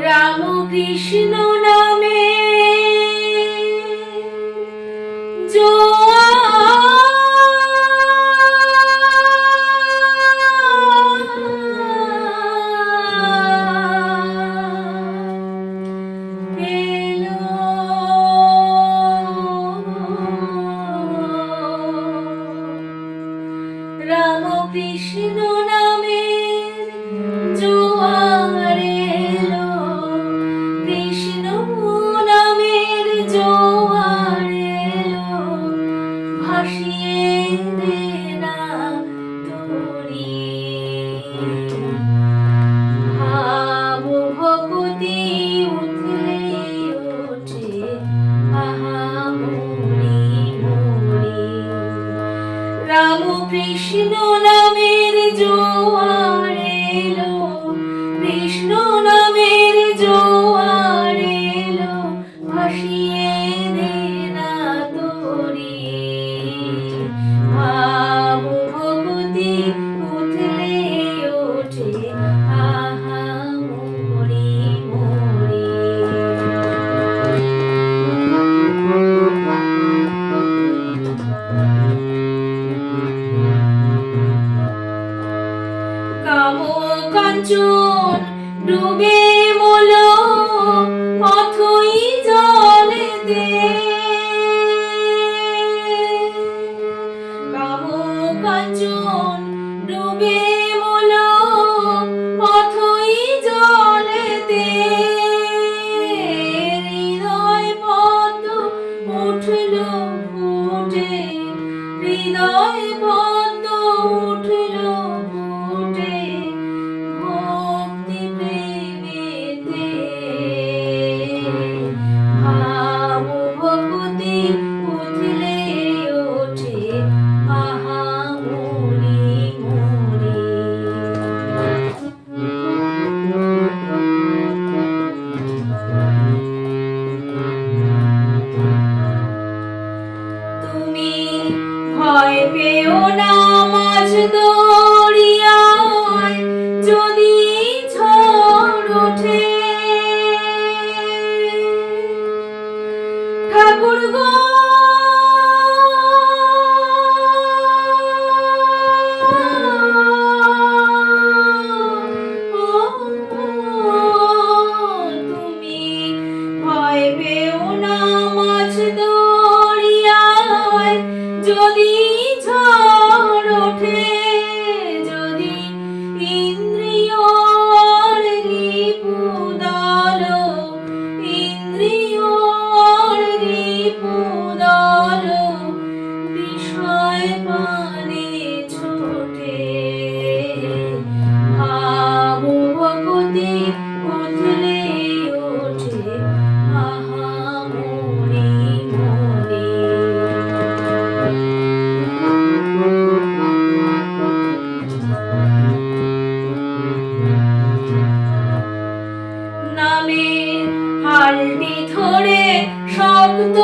রাম কৃষ্ণ নামে রাম কৃষ্ণ নামের জোয়ার এলো, কৃষ্ণ নামের জোয়ার এলো, ভাসিয়ে দে না তরি। ভাব ভক্তি উথলে ওঠে, আহা মরি মরি। রাম কৃষ্ণ নামের জোয়ার এলো, কৃষ্ণ নামের জোয়ার এলো, ভাসিয়ে দে না তরি। ভাব ভক্তি উথলে ওঠে, আহা মরি মরি। কাম কাঞ্চন ডুবে মল অথই জলেতে, কাম কাঞ্চন ডুবে মল অথই জলেতে। হৃদয় পদ্ম উঠল ফুটে, হৃদয় পদ্ম উঠল ফুটে, ভক্তি প্রেমেতে। ভাব ভক্তি উথলে ওঠে, আহা মরি মরি। তুমি ভয় পেও না মাঝ দরিয়ায়, যদি ঝড় ওঠে। ঠাকুর গো তুমি ভয় পেও না মাঝ দরিয়ায়, যদি ঝড় ওঠে। যদি ইন্দ্রিয়র রিপুদল, ইন্দ্রিয়র রিপুদল বিষয় পানে ছোটে। ভাব ভক্তি উথলে ওঠে, আহা মরি মরি। নামের হালটি ধরে শব্দ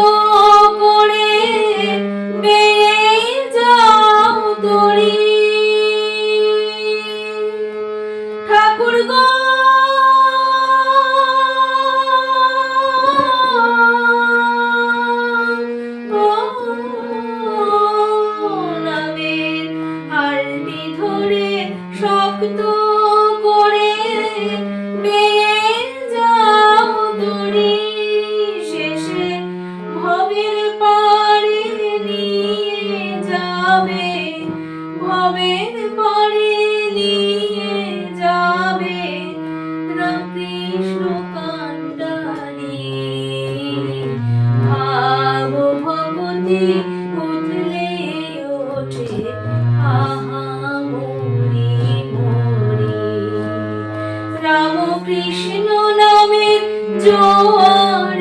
করে বেয়ে যাও তরি। ঠাকুর গো নামের হালটি ধরে শব্দ করে বেয়ে যাও তরি। শেষে ভবের পারে নিয়ে যাবে, ভবের পারে নিয়ে যাবে, রামকৃষ্ণ কান্ডারি। ভাব ভক্তি উথলে ওঠে, আহা মরি মরি। রাম কৃষ্ণ নামের জোয়ার